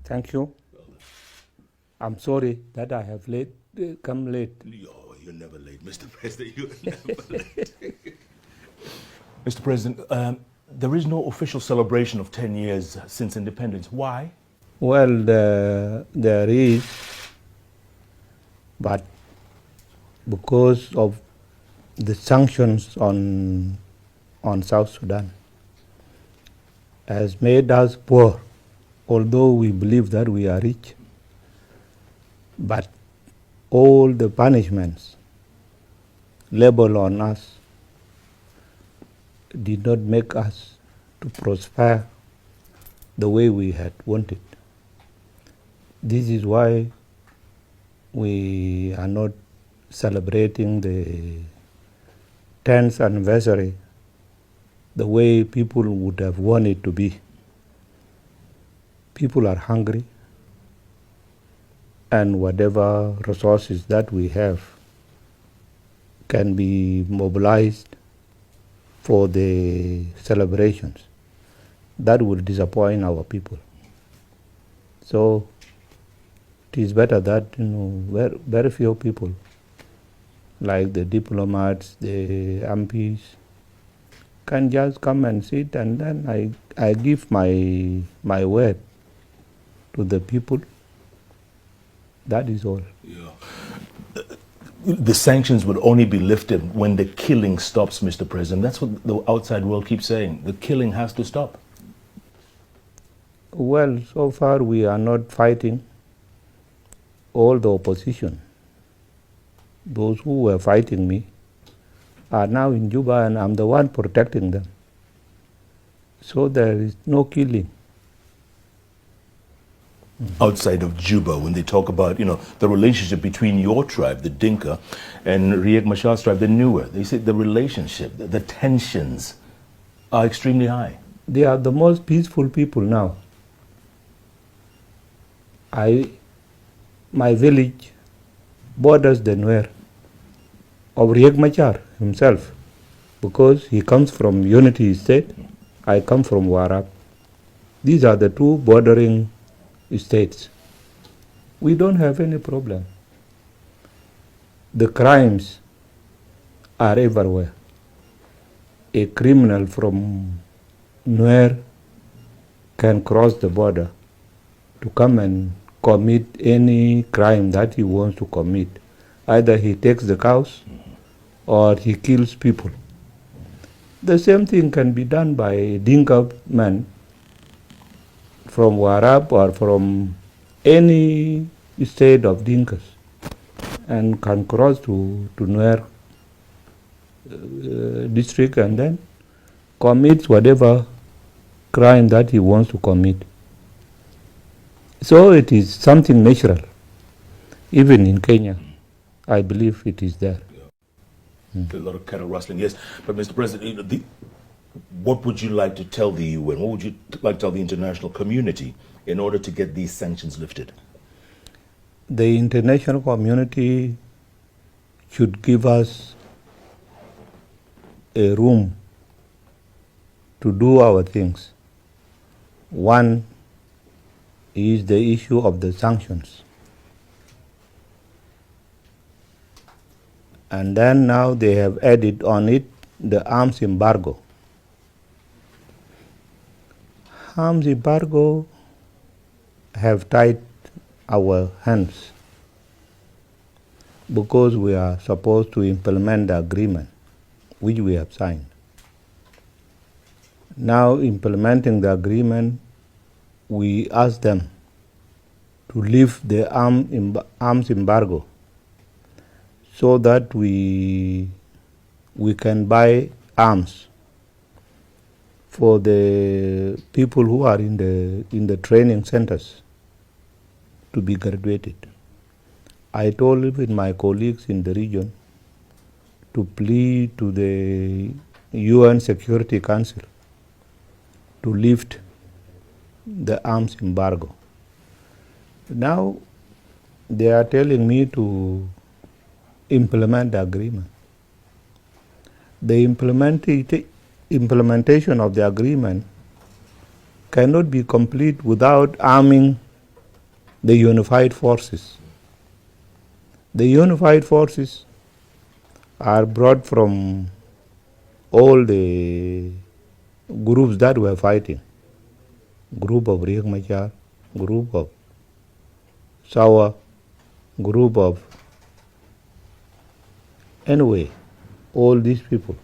Thank you. I'm sorry that I have come late. You're never late, Mr. President. You're never late. Mr. President, there is no official celebration of 10 years since independence. Why? Well, there is, but because of the sanctions on South Sudan has made us poor, although we believe that we are rich. But all the punishments leveled on us did not make us to prosper the way we had wanted. This is why we are not celebrating the 10th anniversary the way people would have wanted to be. People are hungry, and whatever resources that we have can be mobilized for the celebrations. That will disappoint our people. So it is better that very few people, like the diplomats, the MPs, can just come and sit, and then I give my word to the people. That is all. Yeah. The sanctions would only be lifted when the killing stops, Mr. President. That's what the outside world keeps saying. The killing has to stop. Well, so far we are not fighting all the opposition. Those who were fighting me are now in Juba, and I'm the one protecting them. So there is no killing. Outside of Juba, when they talk about, the relationship between your tribe, the Dinka, and Riek Machar's tribe, the Nuer, they say the relationship, the tensions are extremely high. They are the most peaceful people now. My village borders the Nuer of Riek Machar himself, because he comes from Unity State, I come from Warab. These are the two bordering states. We don't have any problem. The crimes are everywhere. A criminal from Nuer can cross the border to come and commit any crime that he wants to commit. Either he takes the cows or he kills people. The same thing can be done by a Dinka man from Warab or from any state of Dinkas, and can cross to Nuer district and then commit whatever crime that he wants to commit. So it is something natural. Even in Kenya, I believe it is there. A lot of cattle rustling, yes. But Mr. President, what would you like to tell the UN? What would you like to tell the international community in order to get these sanctions lifted? The international community should give us a room to do our things. One is the issue of the sanctions. And then now they have added on it the arms embargo. Arms embargo have tied our hands because we are supposed to implement the agreement which we have signed. Now implementing the agreement, we ask them to lift the arms embargo so that we can buy arms for the people who are in the training centers to be graduated. I told even my colleagues in the region to plead to the UN Security Council to lift the arms embargo. Now they are telling me to implement the agreement. They implemented it implementation of the agreement cannot be complete without arming the unified forces. The unified forces are brought from all the groups that were fighting. Group of Riek Machar, group of Sawa, group of... Anyway, all these people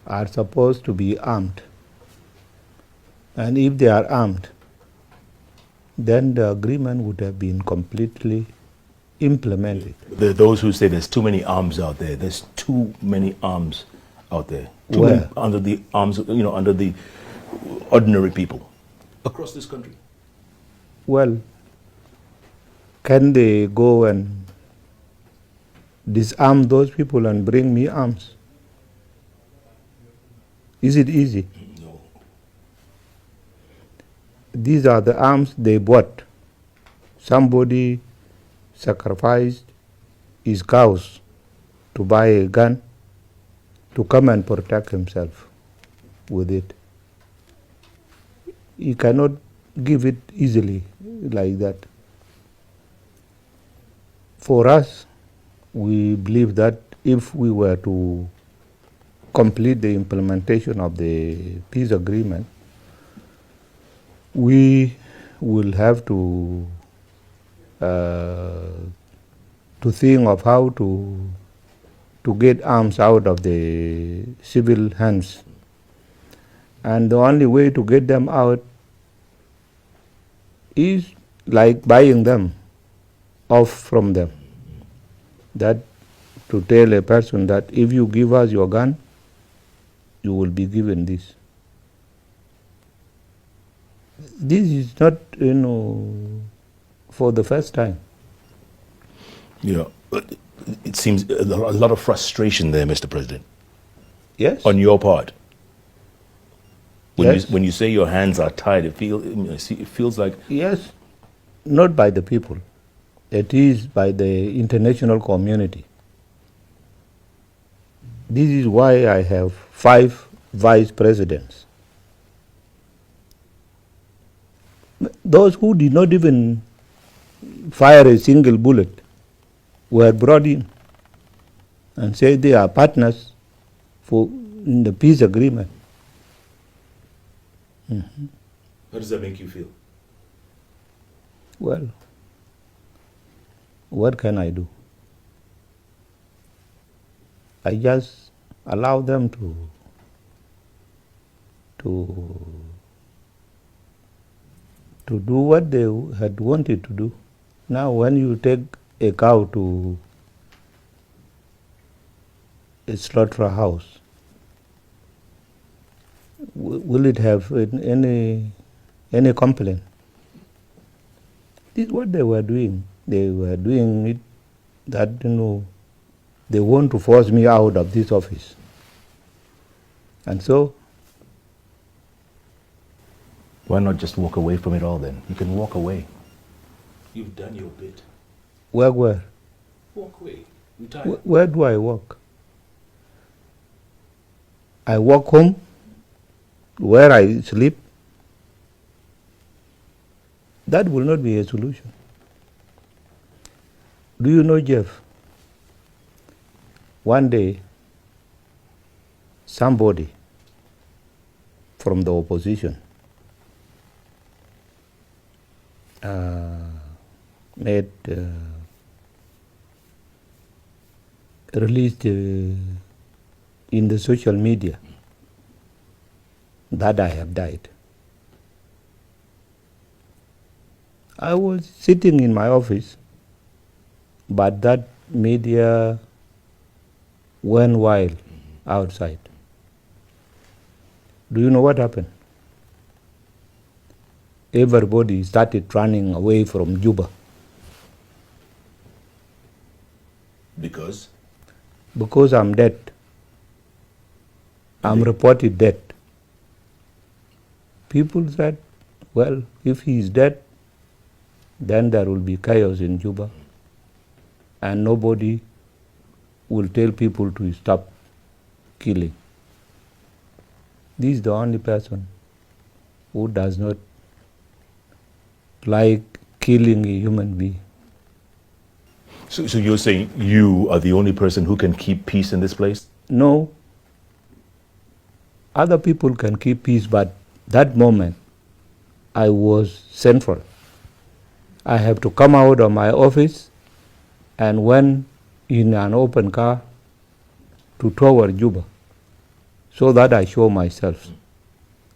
are supposed to be armed. And if they are armed, then the agreement would have been completely implemented. There are those who say there's too many arms out there. There's too many arms out there. Too Where? many under the arms, under the ordinary people across this country. Well, can they go and disarm those people and bring me arms? Is it easy? No. These are the arms they bought. Somebody sacrificed his cows to buy a gun to come and protect himself with it. He cannot give it easily like that. For us, we believe that if we were to complete the implementation of the peace agreement, we will have to think of how to get arms out of the civil hands. And the only way to get them out is like buying them off from them. That to tell a person that if you give us your gun, you will be given this. This is not, for the first time. It seems a lot of frustration there, Mr. President. Yes. On your part. Yes. When you say your hands are tied, it feels like... Yes, not by the people. It is by the international community. This is why I have 5 vice presidents. Those who did not even fire a single bullet were brought in and said they are partners in the peace agreement. Mm-hmm. How does that make you feel? Well, what can I do? I just allow them to do what they had wanted to do. Now, when you take a cow to a slaughterhouse, will it have any complaint? This is what they were doing. They were doing it that, they want to force me out of this office. And so... Why not just walk away from it all then? You can walk away. You've done your bit. Where? Walk away. Retire. Where do I walk? I walk home, where I sleep. That will not be a solution. Do you know, Jeff? One day, somebody from the opposition released in the social media that I have died. I was sitting in my office, but that media went wild outside. Do you know what happened? Everybody started running away from Juba. Because? Because I'm dead. I'm reported dead. People said, well, if he is dead, then there will be chaos in Juba, and nobody will tell people to stop killing. This is the only person who does not like killing a human being. So you're saying you are the only person who can keep peace in this place? No, other people can keep peace, but that moment I was central. I have to come out of my office and went in an open car to toward Juba so that I show myself.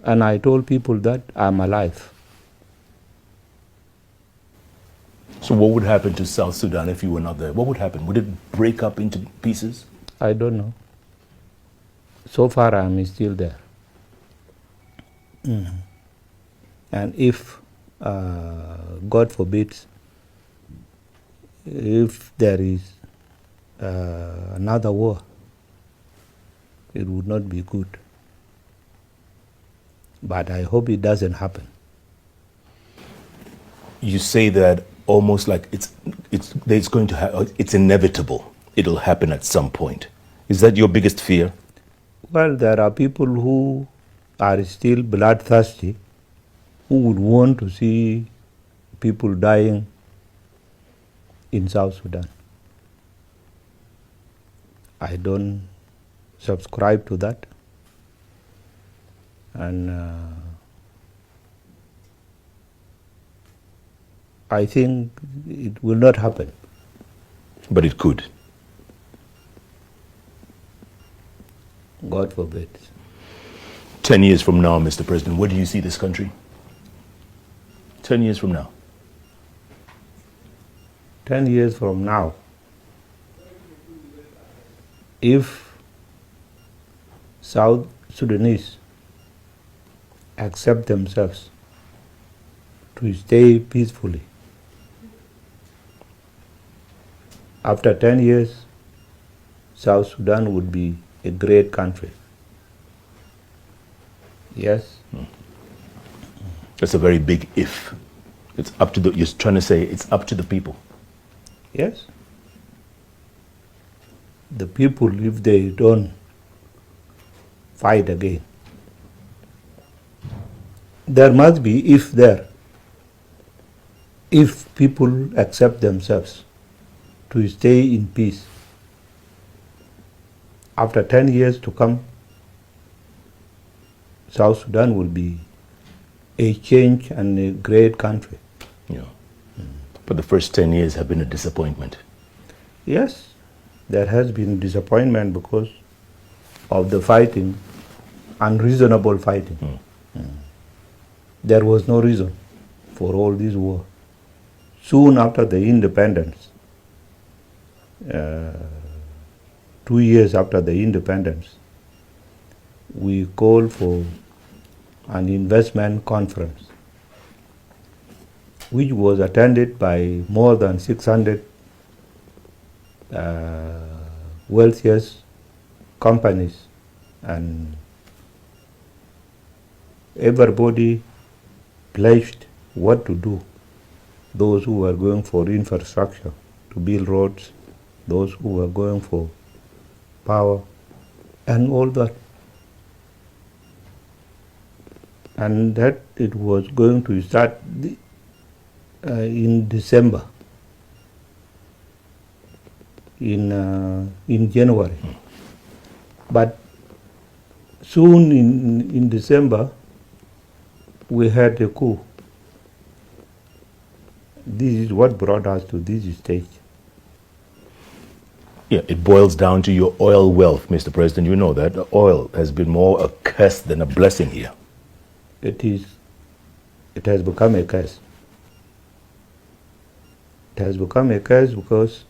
And I told people that I'm alive. So what would happen to South Sudan if you were not there? What would happen? Would it break up into pieces? I don't know. So far I'm still there. And if, God forbid, if there is another war, it would not be good. But I hope it doesn't happen. You say that almost like it's inevitable. It'll happen at some point. Is that your biggest fear? Well, there are people who are still bloodthirsty, who would want to see people dying in South Sudan. I don't subscribe to that. And I think it will not happen. But it could. God forbid. 10 years from now, Mr. President, where do you see this country? 10 years from now. 10 years from now, if South Sudanese accept themselves to stay peacefully, after 10 years, South Sudan would be a great country. Yes? That's a very big if. It's up to you're trying to say it's up to the people. Yes. The people, if they don't fight again, there must be if there. If people accept themselves to stay in peace, after 10 years to come, South Sudan will be a change and a great country. Yeah. But the first 10 years have been a disappointment. Yes, there has been disappointment because of the fighting, unreasonable fighting. There was no reason for all this war. Soon after the independence, 2 years after the independence, we called for an investment conference, which was attended by more than 600 wealthiest companies, and everybody pledged what to do. Those who were going for infrastructure, to build roads, those who were going for power, and all that. And that it was going to start in December, in January. But soon in December, we had a coup. This is what brought us to this stage. Yeah, it boils down to your oil wealth, Mr. President. You know that. The oil has been more a curse than a blessing here. It has become a curse. It has become a curse because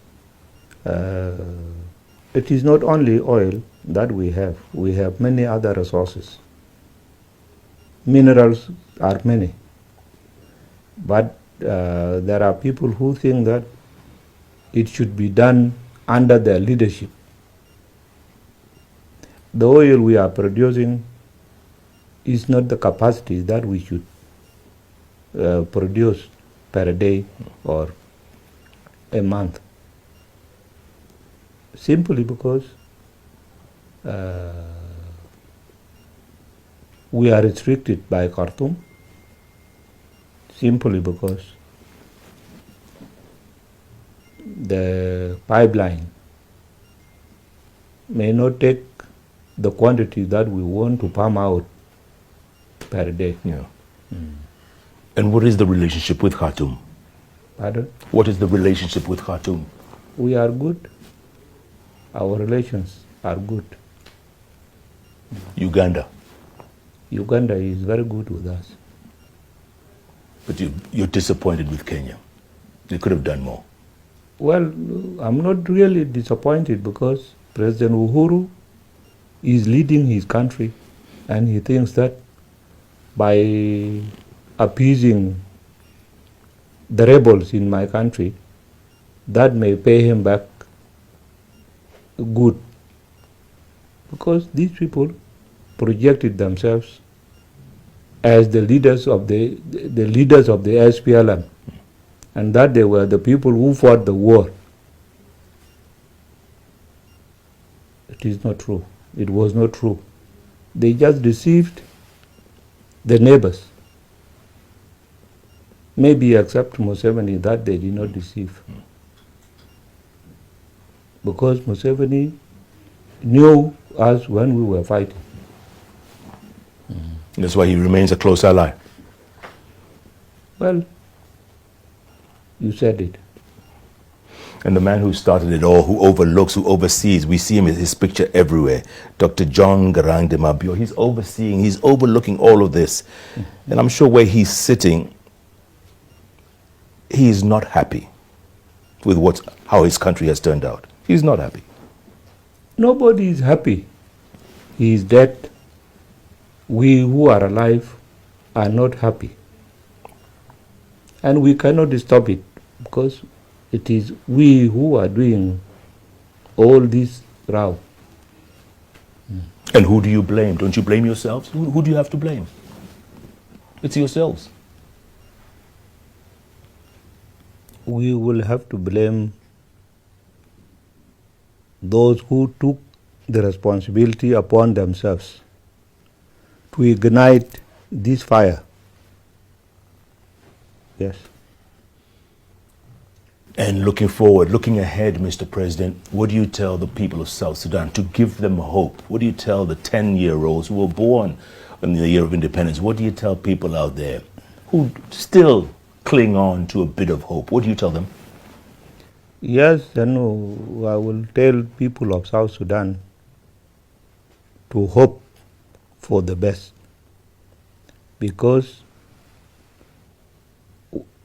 it is not only oil that we have. We have many other resources. Minerals are many. But there are people who think that it should be done under their leadership. The oil we are producing is not the capacity that we should produce per day or a month. Simply because We are restricted by Khartoum simply because the pipeline may not take the quantity that we want to pump out per day. Yeah. And what is the relationship with Khartoum? Pardon? What is the relationship with Khartoum? We are good. Our relations are good. Uganda. Uganda is very good with us. But you're disappointed with Kenya. They could have done more. Well, I'm not really disappointed because President Uhuru is leading his country and he thinks that by appeasing the rebels in my country, that may pay him back good. Because these people projected themselves as the leaders of the SPLM, and that they were the people who fought the war. It is not true. It was not true. They just deceived the neighbors. Maybe except Museveni, that they did not deceive. Because Museveni knew us when we were fighting. That's why he remains a close ally. Well, you said it. And the man who started it all, who overlooks, who oversees, we see him, his picture everywhere. Dr. John Garang de Mabio, he's overseeing, he's overlooking all of this. And I'm sure where he's sitting, he is not happy with how his country has turned out. He's not happy. Nobody is happy. He is dead. We who are alive are not happy. And we cannot stop it because it is we who are doing all this row. And who do you blame? Don't you blame yourselves? Who do you have to blame? It's yourselves. We will have to blame those who took the responsibility upon themselves to ignite this fire. Yes. And looking forward, looking ahead, Mr. President, what do you tell the people of South Sudan to give them hope? What do you tell the 10-year-olds who were born in the year of independence? What do you tell people out there who still cling on to a bit of hope? What do you tell them? Yes, I will tell people of South Sudan to hope for the best, because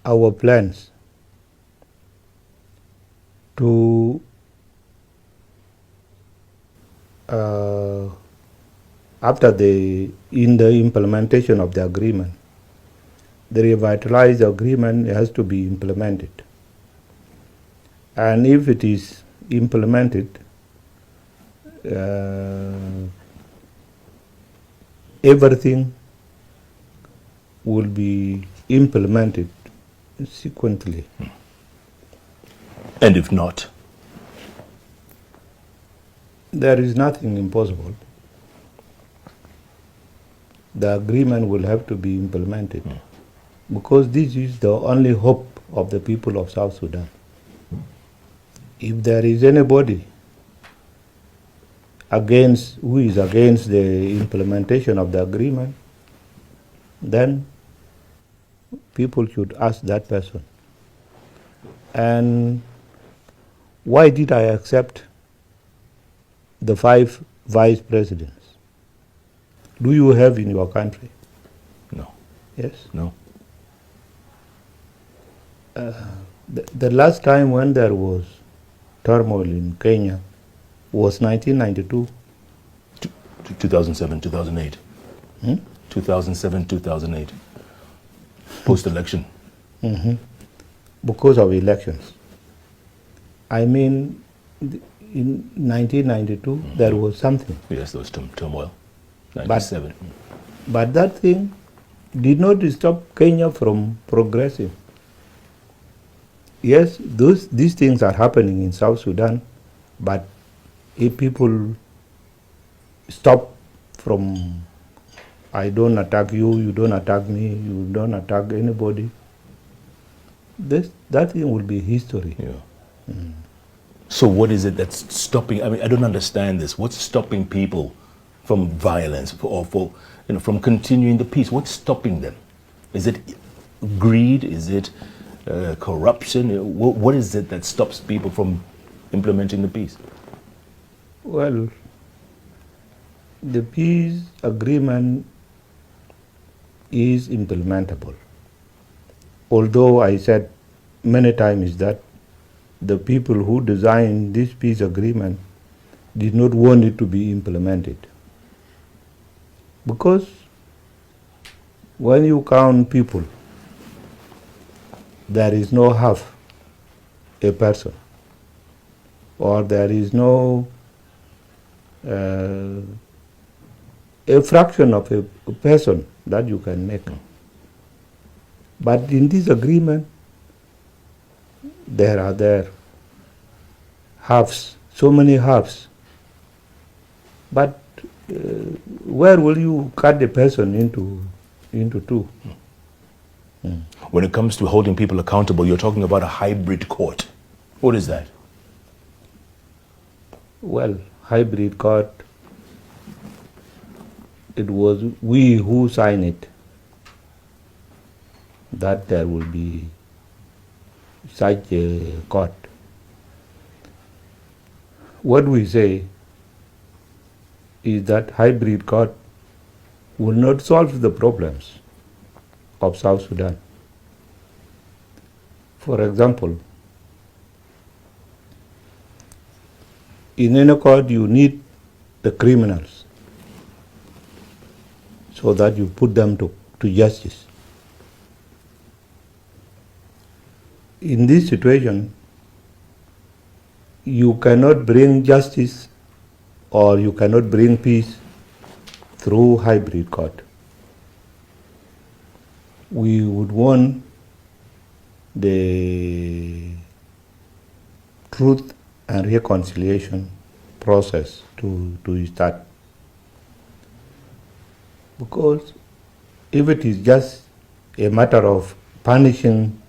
our plans to in the implementation of the agreement, the revitalized agreement has to be implemented. And if it is implemented, everything will be implemented sequentially. And if not? There is nothing impossible. The agreement will have to be implemented because this is the only hope of the people of South Sudan. If there is anybody who is against the implementation of the agreement, then people should ask that person. And why did I accept the 5 vice presidents? Do you have in your country? No. Yes? No. The last time when there was turmoil in Kenya was 1992. 2007, 2008. 2007, 2008. Post-election. Because of elections. I mean, in 1992, there was something. Yes, there was turmoil. 97. But that thing did not stop Kenya from progressing. Yes, these things are happening in South Sudan, but if people stop from I don't attack you, you don't attack me, you don't attack anybody. That thing will be history. Yeah. So what is it that's stopping? I mean, I don't understand this. What's stopping people from violence or from continuing the peace? What's stopping them? Is it greed? Is it corruption? What is it that stops people from implementing the peace? Well, the peace agreement is implementable. Although I said many times that the people who designed this peace agreement did not want it to be implemented. Because when you count people, there is no half a person, or there is no a fraction of a person that you can make. But in this agreement, there are halves, so many halves. But where will you cut the person into two? When it comes to holding people accountable, you're talking about a hybrid court. What is that? Well, hybrid court, it was we who signed it, that there will be such a court. What we say is that hybrid court will not solve the problems of South Sudan. For example, in any court you need the criminals so that you put them to justice. In this situation, you cannot bring justice or you cannot bring peace through hybrid court. We would want the truth and reconciliation process to start. Because if it is just a matter of punishing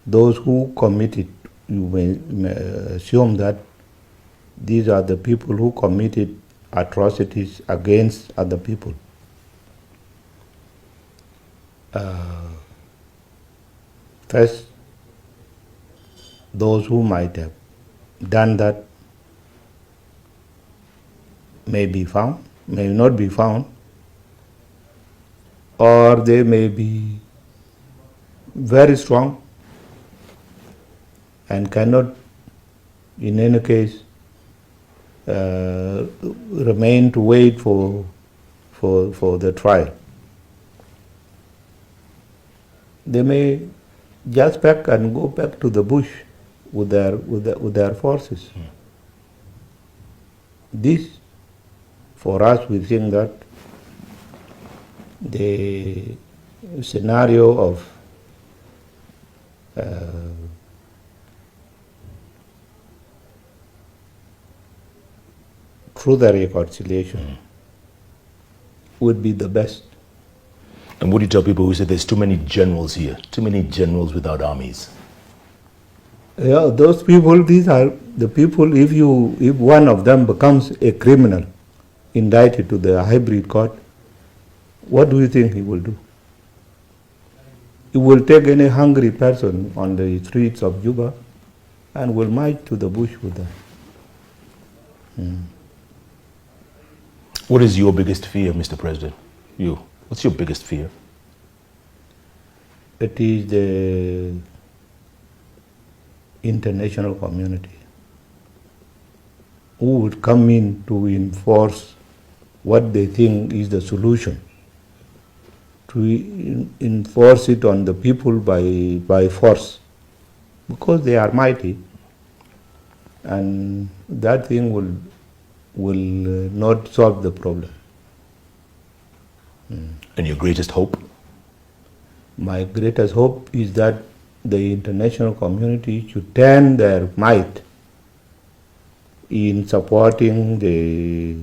those who committed, you may assume that these are the people who committed atrocities against other people. First, those who might have done that may be found, may not be found, or they may be very strong and cannot, in any case, remain to wait for the trial. They may just pack and go back to the bush with their forces. This, for us, we think that the scenario of truth and reconciliation would be the best. And what do you tell people who say there's too many generals here, too many generals without armies? Yeah, those people, these are the people, if one of them becomes a criminal indicted to the hybrid court, what do you think he will do? He will take any hungry person on the streets of Juba and will march to the bush with them. What is your biggest fear, Mr. President? You. What's your biggest fear? It is the international community who would come in to enforce what they think is the solution, to enforce it on the people by force, because they are mighty, and that thing will not solve the problem. And your greatest hope? My greatest hope is that the international community should turn their might in supporting the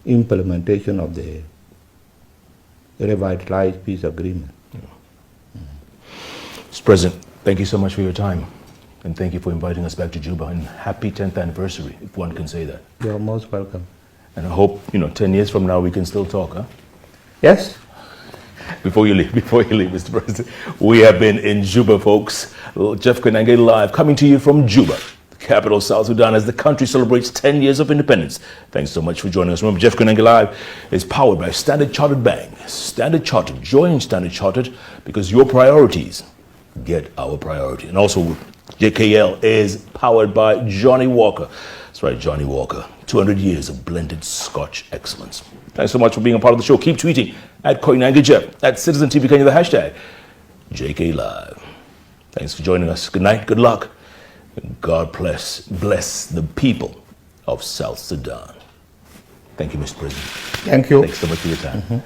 implementation of the revitalized peace agreement. Mr. President, thank you so much for your time. And thank you for inviting us back to Juba. And happy 10th anniversary, if one can say that. You're most welcome. And I hope, 10 years from now, we can still talk, huh? Yes? Before you leave, Mr. President, we have been in Juba, folks. Jeff Kenyan Journalist live, coming to you from Juba, the capital of South Sudan, as the country celebrates 10 years of independence. Thanks so much for joining us. Remember, Jeff Kenyan Journalist live is powered by Standard Chartered Bank. Standard Chartered, join Standard Chartered, because your priorities get our priority. And also, JKL is powered by Johnny Walker. That's right, Johnny Walker. 200 years of blended Scotch excellence. Thanks so much for being a part of the show. Keep tweeting at Koinange Jeff, at Citizen TV Kenya, the hashtag JK Live. Thanks for joining us. Good night, good luck, and God bless the people of South Sudan. Thank you, Mr. President. Thank you. Thanks so much for your time.